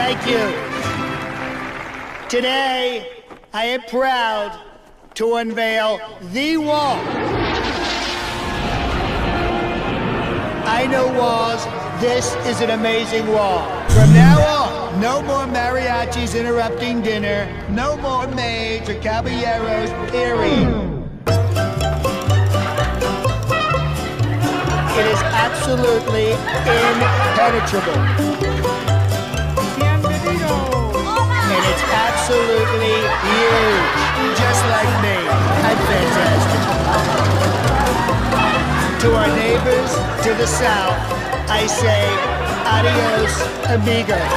Thank you. Today, I am proud to unveil the wall. I know walls. This is an amazing wall. From now on, no more mariachis interrupting dinner. No more maids or caballeros, period. It is absolutely impenetrable. And it's absolutely huge, just like me. I'm fantastic. To our neighbors to the south, I say, adios, amigos.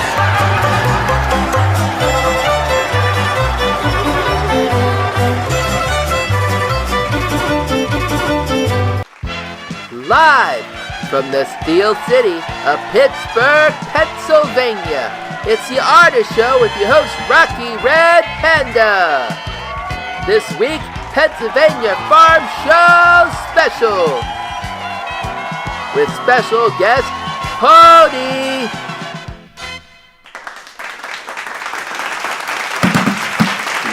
Live from the Steel City of Pittsburgh, Pennsylvania, it's the Artist Show with your host, Rocky Red Panda. This week, Pennsylvania Farm Show Special with special guest, Pony.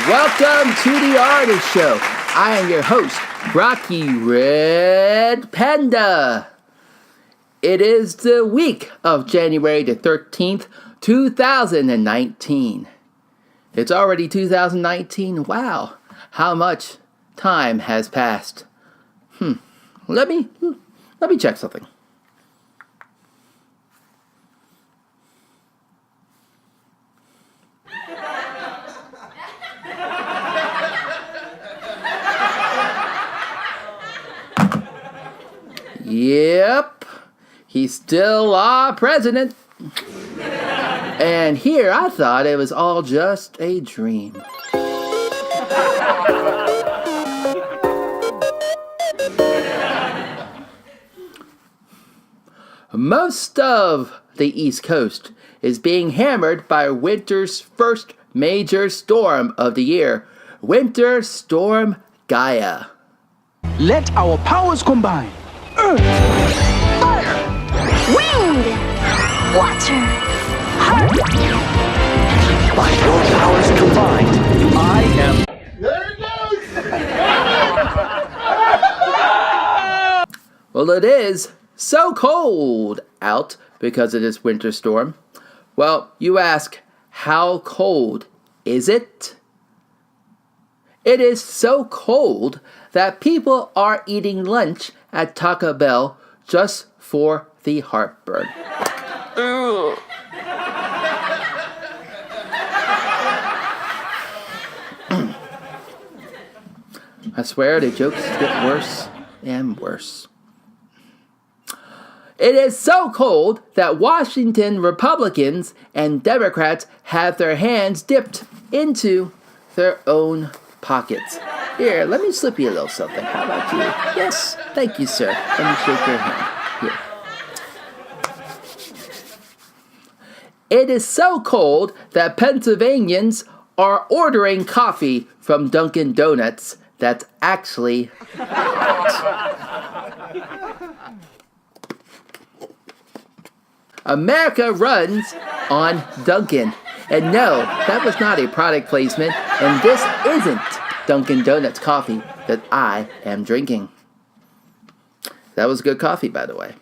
Welcome to the Artist Show. I am your host, Rocky Red Panda. It is the week of January the 13th, 2019. It's already 2019. Wow, how much time has passed. Let me check something. Yep, he's still our president. And here I thought it was all just a dream. Most of the East Coast is being hammered by winter's first major storm of the year, Winter Storm Gaia. Let our powers combine. Earth, fire, wind, water, by your powers combined, I am... There it goes! Well, it is so cold out because of this winter storm. Well, you ask, how cold is it? It is so cold that people are eating lunch at Taco Bell just for the heartburn. I swear the jokes get worse and worse. It is so cold that Washington Republicans and Democrats have their hands dipped into their own pockets. Here, let me slip you a little something. How about you? Yes, thank you, sir. Let me shake your hand. Here. It is so cold that Pennsylvanians are ordering coffee from Dunkin' Donuts that's actually America runs on Dunkin'. And no, that was not a product placement, and this isn't Dunkin' Donuts coffee that I am drinking. That was good coffee, by the way.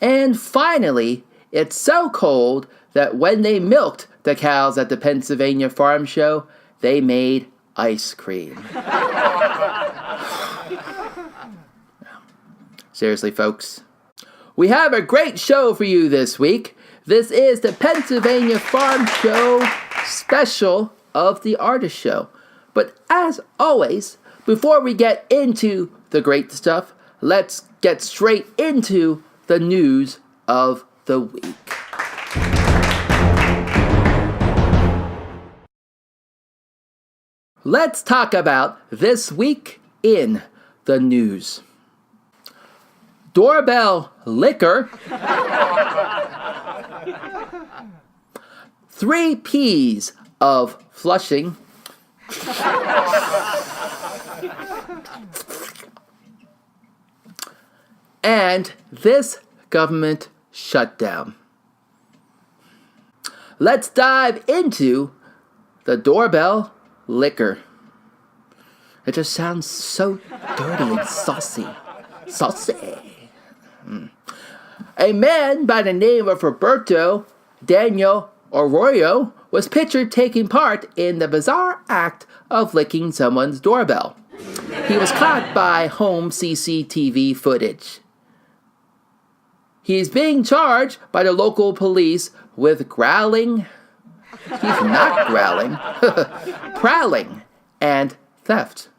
And finally, it's so cold that when they milked the cows at the Pennsylvania Farm Show, they made ice cream. Seriously, folks. We have a great show for you this week. This is the Pennsylvania Farm Show special of the Artist Show. But as always, before we get into the great stuff, let's get straight into the news of the week. Let's talk about this week in the news. Doorbell liquor. 3 P's of flushing. and this government shutdown. Let's dive into the doorbell liquor. It just sounds so dirty and saucy. Saucy. A man by the name of Roberto Daniel Arroyo was pictured taking part in the bizarre act of licking someone's doorbell. He was caught by home CCTV footage. He is being charged by the local police with growling. He's not growling. Prowling and theft.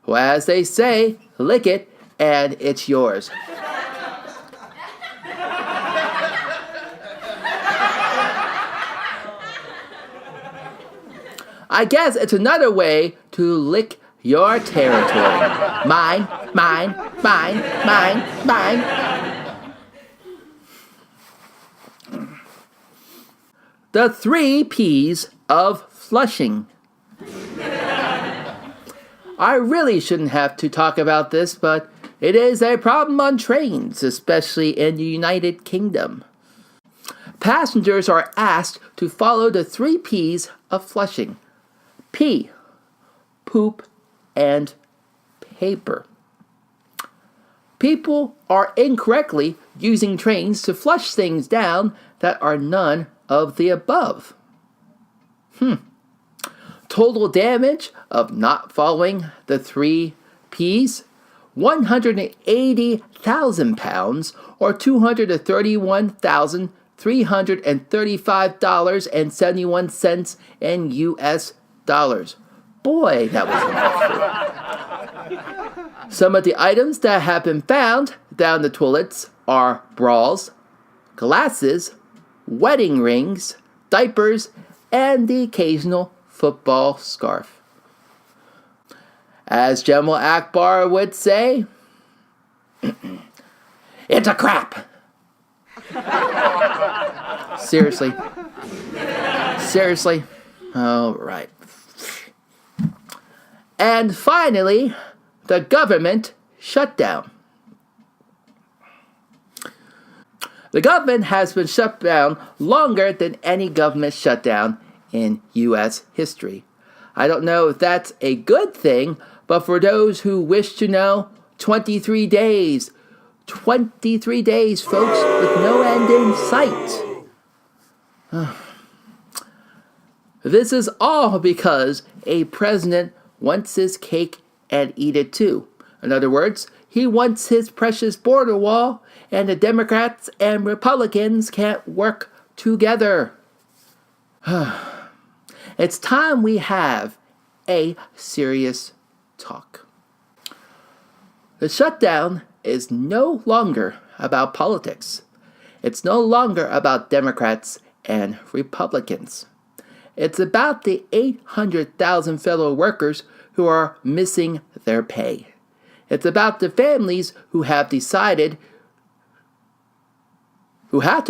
Well, as they say, lick it and it's yours. I guess it's another way to lick your territory. Mine, mine, mine, mine, mine. The 3 P's of flushing. I really shouldn't have to talk about this, but it is a problem on trains, especially in the United Kingdom. Passengers are asked to follow the 3 P's of flushing. Pee, poop, and paper. People are incorrectly using trains to flush things down that are none of the above. Total damage of not following the 3 P's, £180,000 or $231,335.71 in US dollars. Boy, that was impactful. Some of the items that have been found down the toilets are bras, glasses, wedding rings, diapers, and the occasional football scarf. As General Akbar would say, it's a crap. Seriously. All right. And finally, the government shutdown. The government has been shut down longer than any government shutdown in U.S. history. I don't know if that's a good thing, but for those who wish to know, 23 days. 23 days, folks, with no end in sight. This is all because a president wants his cake and eat it too. In other words, he wants his precious border wall, and the Democrats and Republicans can't work together. It's time we have a serious talk. The shutdown is no longer about politics. It's no longer about Democrats and Republicans. It's about the 800,000 fellow workers who are missing their pay. It's about the families who have to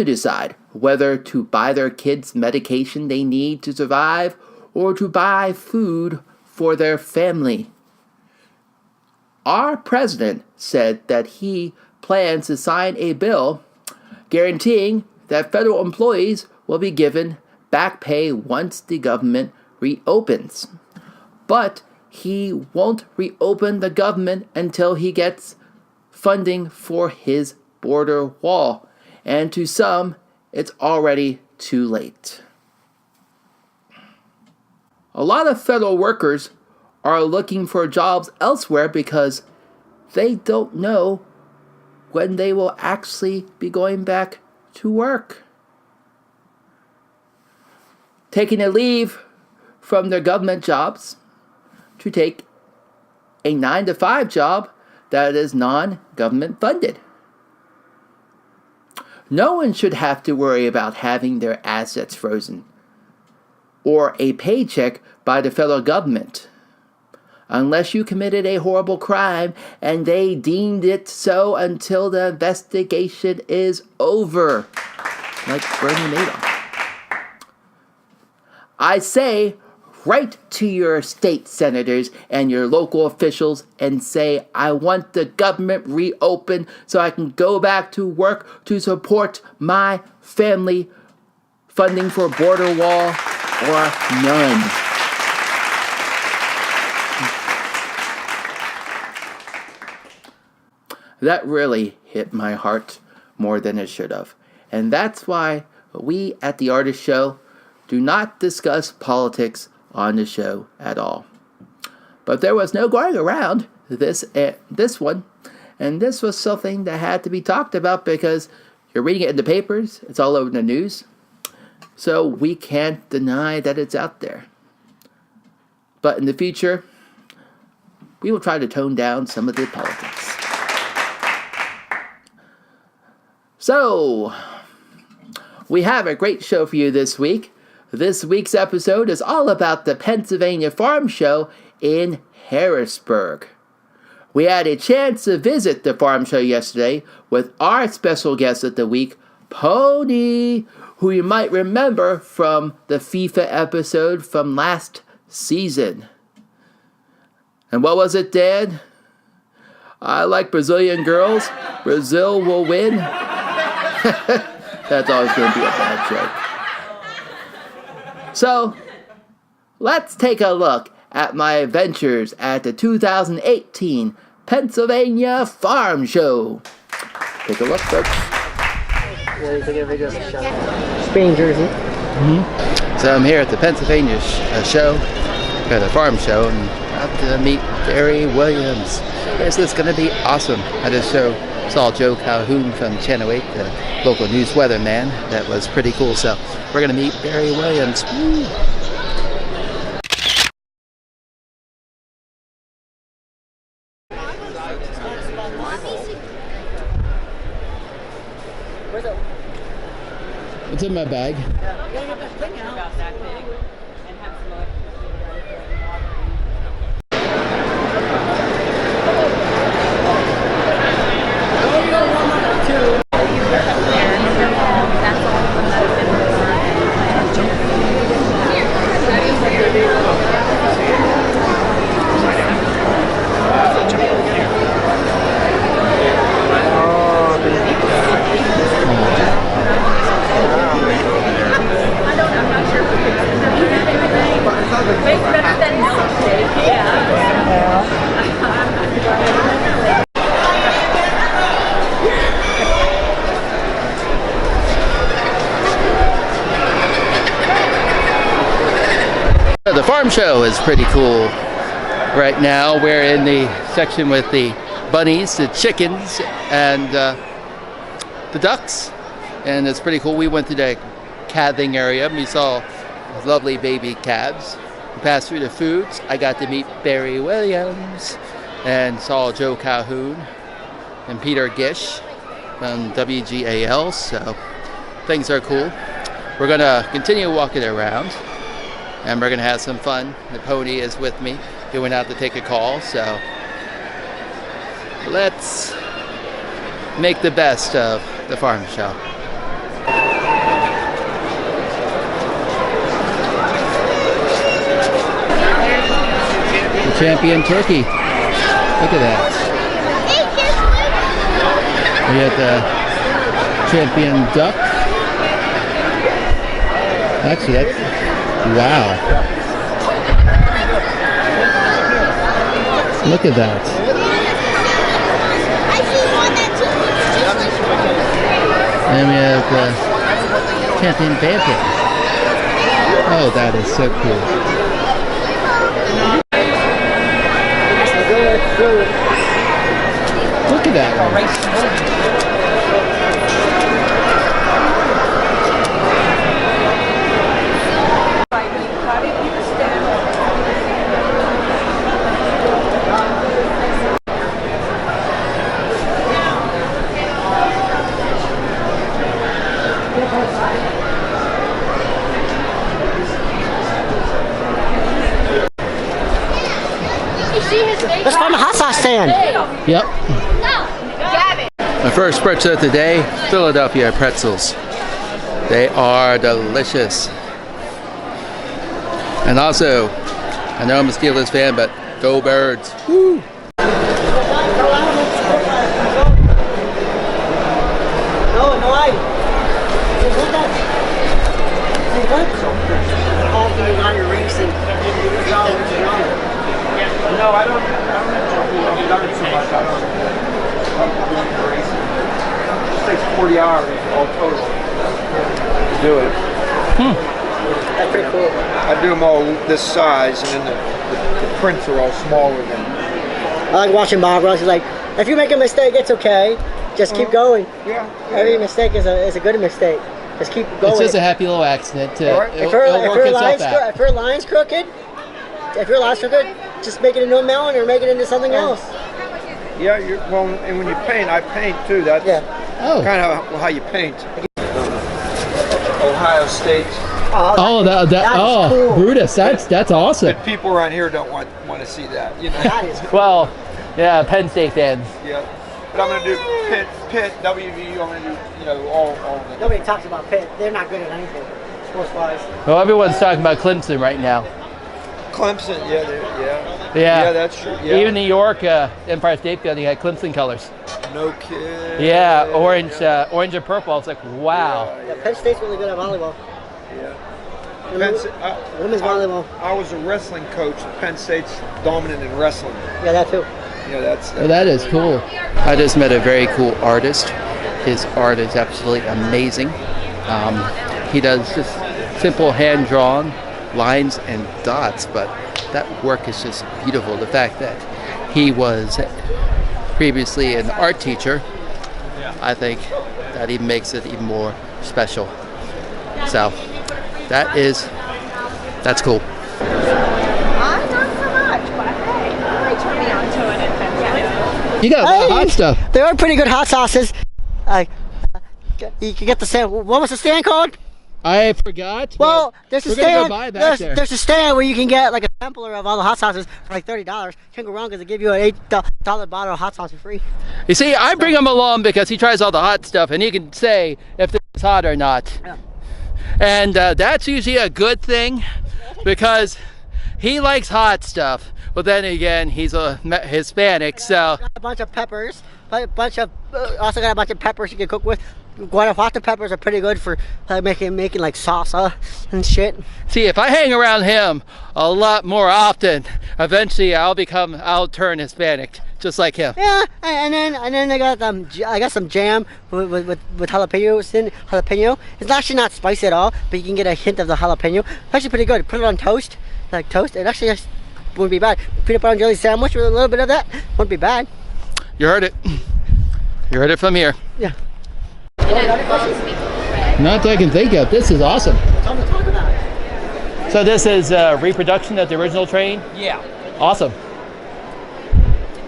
decide whether to buy their kids medication they need to survive or to buy food for their family. Our president said that he plans to sign a bill guaranteeing that federal employees will be given back pay once the government reopens. But he won't reopen the government until he gets funding for his border wall. And to some, it's already too late. A lot of federal workers are looking for jobs elsewhere because they don't know when they will actually be going back to work. Taking a leave from their government jobs to take a 9-to-5 job that is non-government funded. No one should have to worry about having their assets frozen or a paycheck by the federal government, unless you committed a horrible crime and they deemed it so until the investigation is over, like Bernie Madoff. I say write to your state senators and your local officials and say, I want the government reopened so I can go back to work to support my family. Funding for border wall or none. That really hit my heart more than it should have. And that's why we at the Artist Show do not discuss politics on the show at all. But there was no going around this one. And this was something that had to be talked about because you're reading it in the papers. It's all over the news. So we can't deny that it's out there. But in the future, we will try to tone down some of the politics. So, we have a great show for you this week. This week's episode is all about the Pennsylvania Farm Show in Harrisburg. We had a chance to visit the farm show yesterday with our special guest of the week, Pony, who you might remember from the FIFA episode from last season. And what was it, Dad? I like Brazilian girls. Brazil will win. That's always going to be a bad joke. So, let's take a look at my adventures at the 2018 Pennsylvania Farm Show. Take a look, folks. Spain jersey. So I'm here at the Pennsylvania show, at the farm show, and about to meet Barry Williams. This is going to be awesome. I just saw Joe Calhoun from Channel 8, the local news weatherman. That was pretty cool. So we're going to meet Barry Williams. Woo. What's in my bag? The farm show is pretty cool. Right now we're in the section with the bunnies, the chickens, and the ducks, and it's pretty cool. We went to the calving area and we saw lovely baby calves. We passed through the foods. I got to meet Barry Williams and saw Joe Calhoun and Peter Gish from WGAL, so things are cool. We're gonna continue walking around and we're gonna have some fun. The pony is with me. He went out to take a call, so let's make the best of the farm show. The champion turkey. Look at that. We have the champion duck. Actually, that's, wow. Look at that. And we have the champion bantam. Oh, that is so cool. Look at that one. Let's find a hot sauce stand. Yep. My first pretzel of the day, Philadelphia pretzels. They are delicious. And also, I know I'm a Steelers fan, but go Birds. Woo! No, I don't I've done it so much. I don't do racing. It just takes 40 hours all total to do it. That's pretty cool. I do them all this size, and then the prints are all smaller than. I like watching Bob Ross. He's like, if you make a mistake, it's okay. Just keep going. Yeah. Every mistake is a good mistake. Just keep going. It's just a happy little accident. If your line's crooked, just make it into a melon or make it into something else. Yeah, well, and when you paint, I paint too. That's kind of how you paint. Ohio State. Oh, cool. Brutus, that's awesome. But people around here don't want to see that. You know. That is cool. Well, yeah, Penn State fans. Yeah. But I'm going to do Pitt, WVU. I'm going to do, all of it. Nobody talks about Pitt. They're not good at anything, sports-wise. Well, everyone's talking about Clemson right now. Clemson, yeah. Yeah. Yeah, that's true. Yeah. Even New York, Empire State Building had Clemson colors. No kid. Yeah, orange and purple. It's like, wow. Yeah, Penn State's really good at volleyball. Yeah. Women's volleyball. I was a wrestling coach. Penn State's dominant in wrestling. Yeah, that too. Yeah, that's. Well, that is cool. I just met a very cool artist. His art is absolutely amazing. He does just simple hand-drawn lines and dots, but that work is just beautiful. The fact that he was previously an art teacher, I think that even makes it even more special. So that's cool. Not so much, but hey, they turned me on to it eventually. You got a lot of hot stuff. There are pretty good hot sauces. You can get the stand. What was the stand called? I forgot. Well, there's a we're gonna stand. go buy back there. There's a stand where you can get like a sampler of all the hot sauces for like $30. Can't go wrong because they give you an $8 bottle of hot sauce for free. You see, I bring him along because he tries all the hot stuff, and he can say if this is hot or not. Yeah. And that's usually a good thing because he likes hot stuff. But then again, he's a Hispanic, so. Got a bunch of peppers. Also got a bunch of peppers you can cook with. Guanajuato peppers are pretty good for making like salsa and shit. See, if I hang around him a lot more often, eventually I'll turn Hispanic, just like him. Yeah, and then I got some jam with jalapeno. It's actually not spicy at all, but you can get a hint of the jalapeno. It's actually pretty good. Put it on toast, like toast. It actually wouldn't be bad. Peanut butter and jelly sandwich with a little bit of that wouldn't be bad. You heard it. You heard it from here. Yeah. Not that I can think of. This is awesome. Time to talk about it. So this is a reproduction of the original train? Yeah. Awesome.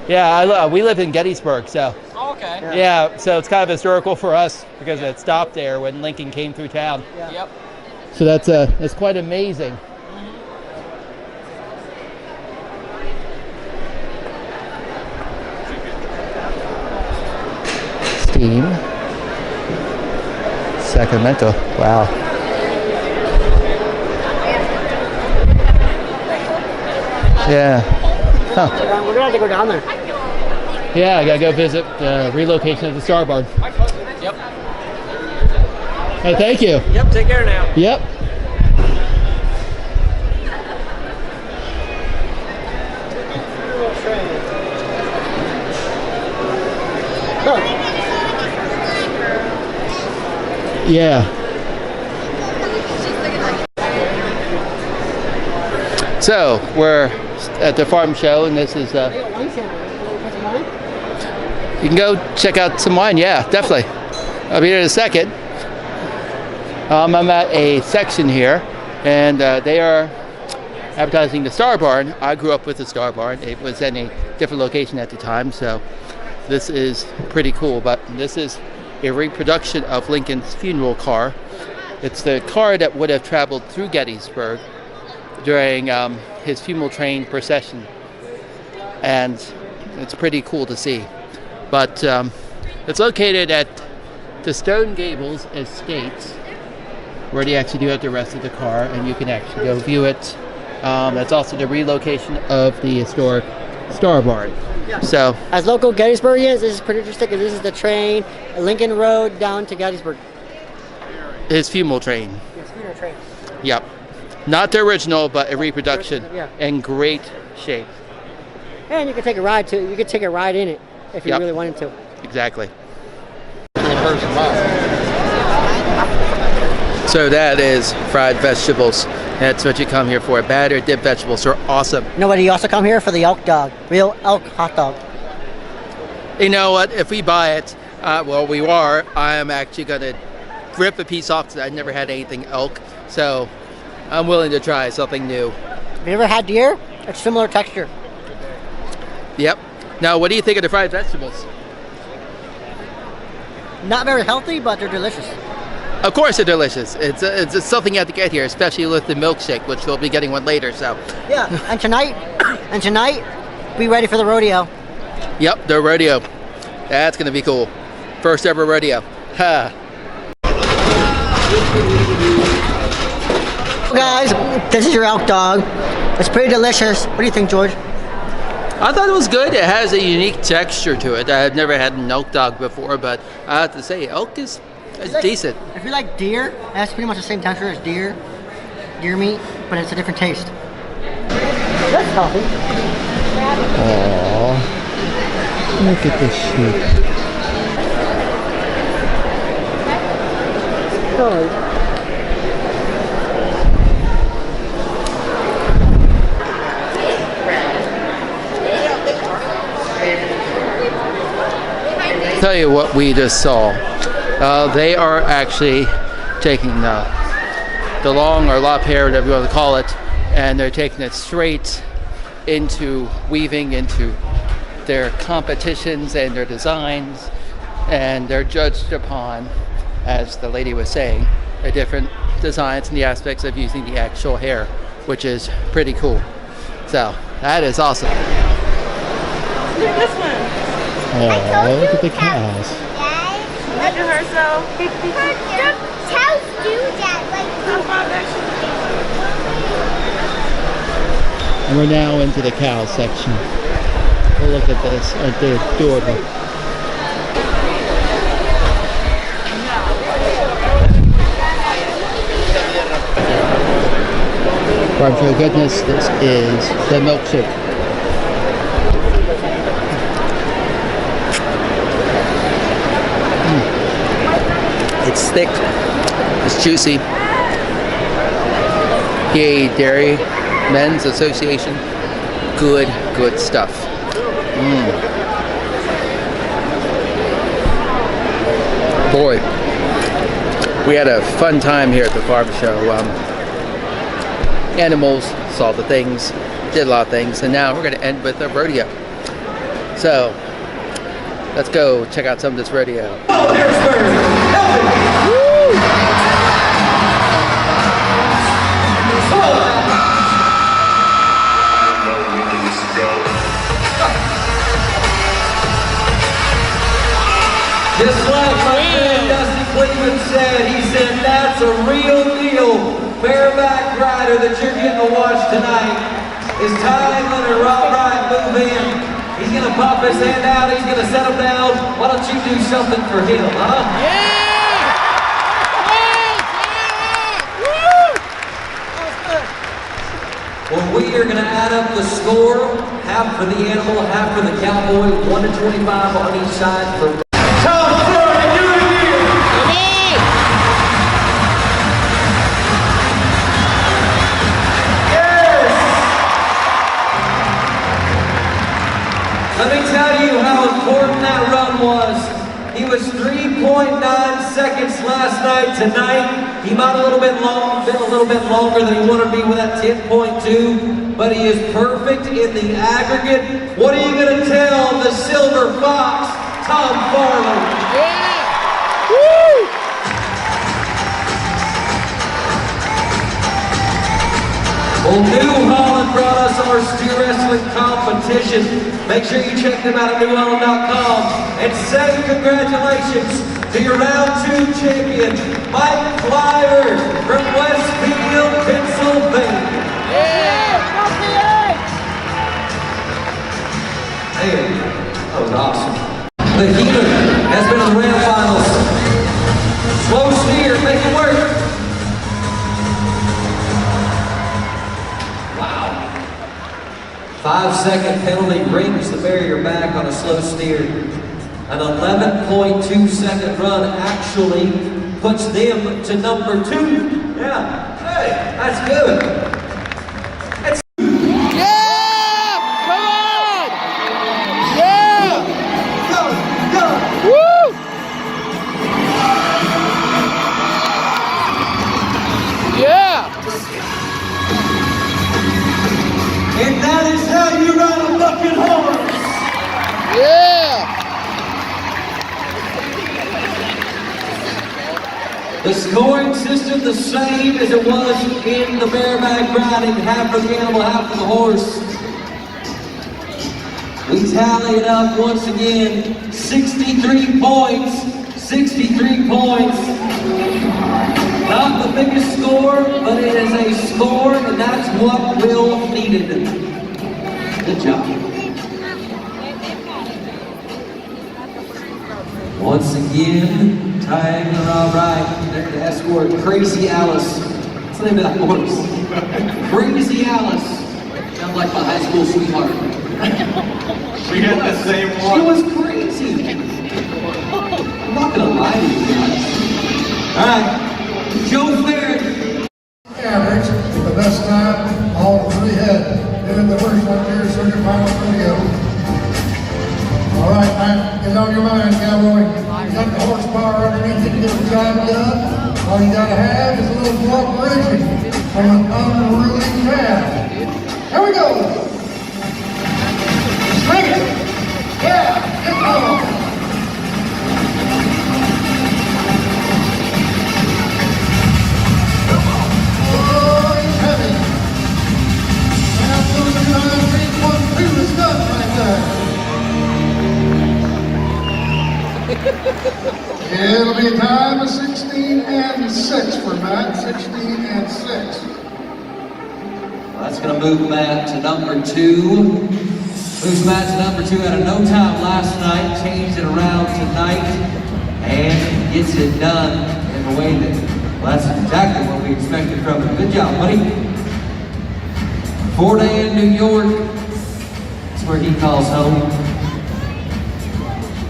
Yeah, we live in Gettysburg, so. Oh, okay. Yeah, so it's kind of historical for us because it stopped there when Lincoln came through town. Yeah. Yep. So that's quite amazing. Steam. Sacramento. Wow. Yeah. Huh. We're gonna have to go down there. Yeah, I gotta go visit the relocation of the Star Barn. Yep. Hey, thank you. Yep, take care now. Yep. Look. Yeah. So we're at the farm show, and this is. You can go check out some wine. Yeah, definitely. I'll be here in a second. I'm at a section here, and they are advertising the Star Barn. I grew up with the Star Barn. It was in a different location at the time, so this is pretty cool. But this is a reproduction of Lincoln's funeral car. It's the car that would have traveled through Gettysburg during his funeral train procession, and it's pretty cool to see. But it's located at the Stone Gables Estates, where they actually do have the rest of the car, and you can actually go view it That's also the relocation of the historic Star Barn. Yeah. So, As local Gettysburgians, this is pretty interesting. This is the train, Lincoln Road down to Gettysburg. his funeral train. Yes, funeral train. Yep. Not the original, but a reproduction. Yeah. In great shape. And you can take a ride too. You could take a ride in it if you Yep. really wanted to. Exactly. So that is fried vegetables. That's what you come here for. Battered dipped vegetables are awesome. You know what? You also come here for the elk dog, real elk hot dog. You know what? If we buy it, I am actually going to rip a piece off because I've never had anything elk. So I'm willing to try something new. Have you ever had deer? It's similar texture. Yep. Now, what do you think of the fried vegetables? Not very healthy, but they're delicious. Of course they're delicious. It's something you have to get here, especially with the milkshake, which we'll be getting one later. So. Yeah. And tonight, be ready for the rodeo. Yep, the rodeo. That's gonna be cool. First ever rodeo. Ha. Guys, this is your elk dog. It's pretty delicious. What do you think, George? I thought it was good. It has a unique texture to it. I've never had an elk dog before, but I have to say, elk is decent. If you like deer, that's pretty much the same texture as deer meat, but it's a different taste. That's healthy. Aww. Look at this sheep. Tell you what we just saw. They are actually taking the long or lop hair, whatever you want to call it, and they're taking it straight into weaving into their competitions and their designs, and they're judged upon, as the lady was saying, the different designs and the aspects of using the actual hair, which is pretty cool. So that is awesome. Look at this one. Oh, look at the cows. Look at her, so. Cows do that. And we're now into the cow section. Oh, look at this. Aren't they adorable? For goodness, this is the milkshake. It's thick, it's juicy. PA Dairy Men's Association, good stuff. Boy, we had a fun time here at the farm show. Animals, saw the things, did a lot of things, and now we're going to end with a rodeo. So, let's go check out some of this rodeo. Just like my friend Dusty Cleveland said, he said, that's a real deal. Bareback rider that you're getting to watch tonight is Ty Leonard. Rob Wright, move in. He's going to pop his hand out. He's going to set him down. Why don't you do something for him, huh? Yeah! Well, we are going to add up the score. Half for the animal, half for the cowboy. 1 to 25 on each side for Tom Furman. Do it again. Yes. Let me tell you how important that run was. He was 3.9 seconds last night. Tonight, he might have been a little bit longer than he wanted to be with that 10.2, but he is perfect in the aggregate. What are you going to tell the Silver Fox, Tom Farley? Yeah! Woo! Well, New Holland brought us our steer wrestling competition. Make sure you check them out at newholland.com and say congratulations to your round 2 champion, Mike Cliver from Westfield, Pennsylvania. Yeah! Man, that was awesome. The heater has been in the grand finals. Slow steer, make it work. Wow. 5-second penalty brings the barrier back on a slow steer. An 11.2 second run actually puts them to number 2. Yeah, hey, that's good. Yeah! Come on! Yeah! Go, go! Woo! Yeah! And that is how you ride a fucking horse! Yeah! The scoring system the same as it was in the bareback riding, half for the animal, half for the horse. We tally it up once again, 63 points, 63 points. Not the biggest score, but it is a score, and that's what Will needed. Good job. Once again, triangle, all right. There to escort Crazy Alice. What's the name of that horse? Crazy Alice. Sounds like my high school sweetheart. We had the same She one. was crazy. I'm not gonna lie to you guys. All right, Joe Ferret. Average, the best time all three had in the first one here, circuit final video. All right, man, get on your mind, cowboy. You got the horsepower underneath you to get the job done. All you gotta have is a little cooperation from an unruly calf. Here we go. Swing it. Yeah, get going. Oh, he's heavy. Now, 2, 3, 1, 2 is done right there. It'll be a time of 16-6 for Matt, 16-6. That's going to move Matt to number 2. Moves Matt to number 2 out of no time last night. Changed it around tonight. And gets it done in the way that, well, that's exactly what we expected from him. Good job, buddy. Fort Ann, New York. That's where he calls home.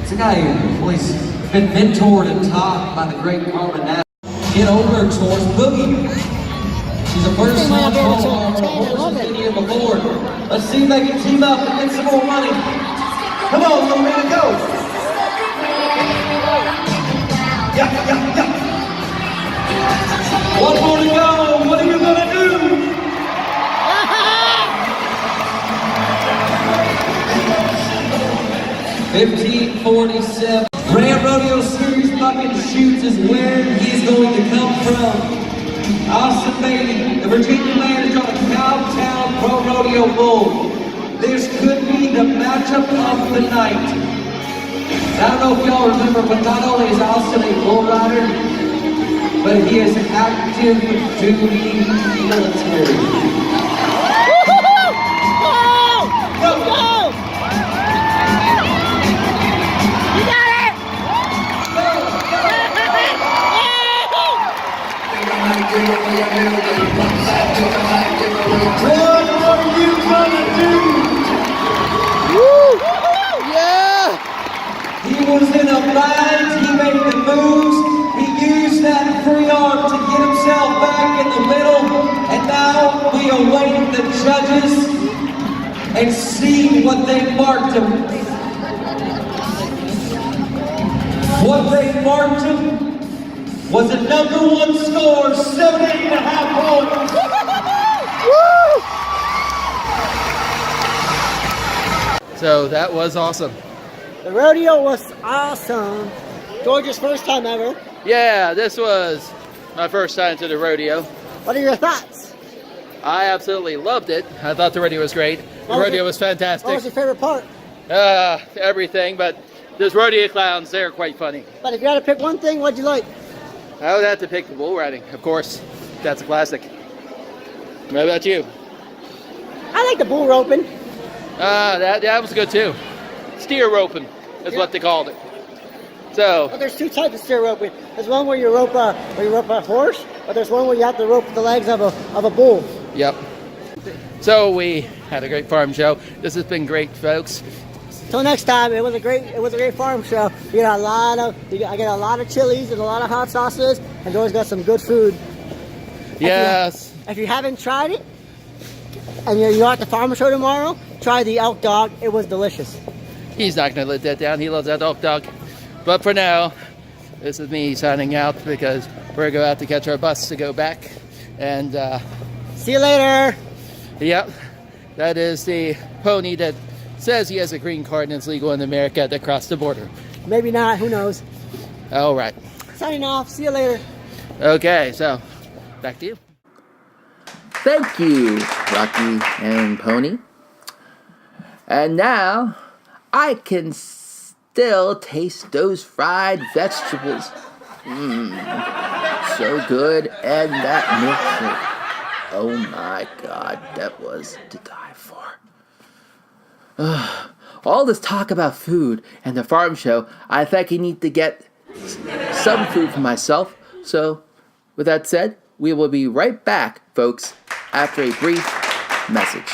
It's a guy who has been mentored and taught by the great Carmen Nash. Get over towards Boogie. She's a first-time horse been here before. Let's see if they can team up and get some more money. Come on, little man, go. Yeah. One more to go. What are you gonna do? $15.47. Ram Rodeo Series Bucket Shoots is where he's going to come from. Austin Beatty, the Virginia man, is on a Cowtown Pro Rodeo bull. This could be the matchup of the night. I don't know if y'all remember, but not only is Austin a bull rider, but he is active duty military. Go! You got it! What are you gonna do? Woo! Yeah! He was in a bind, he made the moves, he used that free arm to get himself back in the middle, and now we await the judges and see what they marked him. What they marked him was a #1 score, 78.5 points. Woo! So that was awesome. The rodeo was awesome. George's first time ever. Yeah, this was my first time to the rodeo. What are your thoughts? I absolutely loved it. I thought the rodeo was great. The rodeo was What was fantastic. your favorite part? Everything, but those rodeo clowns, they're quite funny. But if you had to pick one thing, what'd you like? I would have to pick the bull riding, of course. That's a classic. What about you? I like the bull roping. That was good too. steer roping, is what they called it. So. But there's two types of steer roping. There's one where you rope a horse, but there's one where you have to rope the legs of a bull. Yep. So we had a great farm show. This has been great, folks. Till next time, it was a great farm show. I got a lot of chilies and a lot of hot sauces, and Dora's got some good food. Yes. If you haven't tried it, and you're at the farm show tomorrow, try the elk dog. It was delicious. He's not going to let that down. He loves that elk dog. But for now, this is me signing out because we're going to have to catch our bus to go back. And see you later. Yep, that is the pony that says he has a green card and it's legal in America to cross the border. Maybe not, who knows. All right. Signing off, see you later. Okay, so back to you. Thank you, Rocky and Pony. And now I can still taste those fried vegetables. So good. And that milkshake. Oh my God, that was to die for. All this talk about food and the farm show, I think I need to get some food for myself. So, with that said, we will be right back, folks, after a brief message.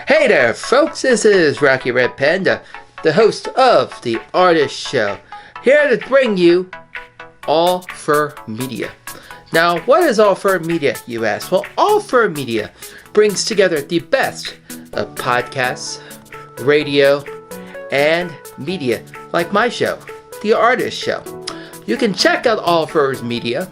Hey there, folks, this is Rocky Red Panda, the host of The Artist Show, here to bring you AllFurMedia. Now, what is AllFurMedia, you ask? Well, AllFurMedia brings together the best of podcasts, radio, and media, like my show, The Artist Show. You can check out AllFurMedia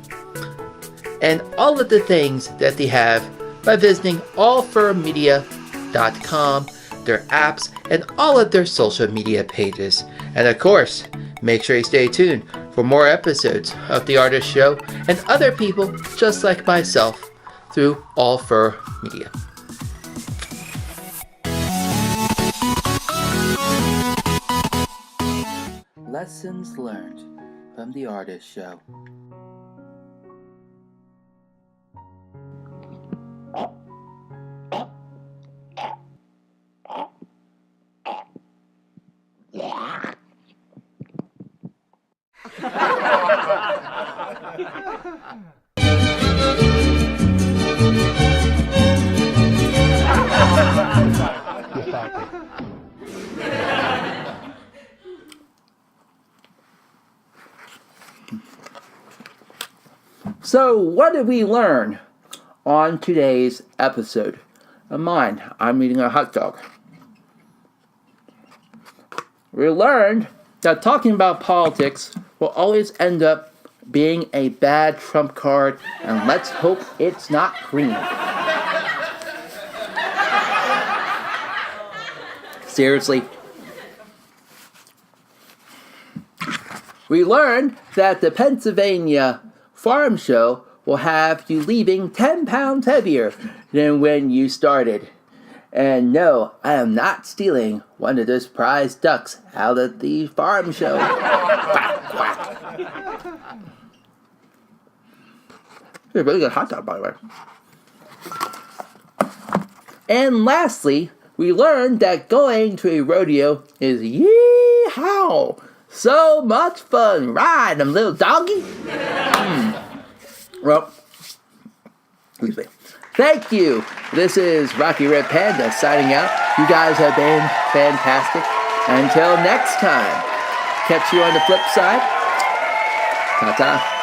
and all of the things that they have by visiting AllFurMedia.com, their apps, and all of their social media pages. And of course, make sure you stay tuned for more episodes of The Artist Show and other people just like myself through AllFurMedia. Lessons learned from The Artist Show. So, what did we learn on today's episode of mine? I'm eating a hot dog. We learned that talking about politics will always end up being a bad trump card, and let's hope it's not green. Seriously. We learned that the Pennsylvania Farm Show will have you leaving 10 pounds heavier than when you started. And no, I am not stealing one of those prize ducks out of the farm show. Quack, quack. It's a really good hot dog, by the way. And lastly, we learned that going to a rodeo is yee-haw. So much fun. Ride them, little doggy. Well, excuse me. Thank you. This is Rocky Red Panda signing out. You guys have been fantastic. Until next time, catch you on the flip side. Ta-ta.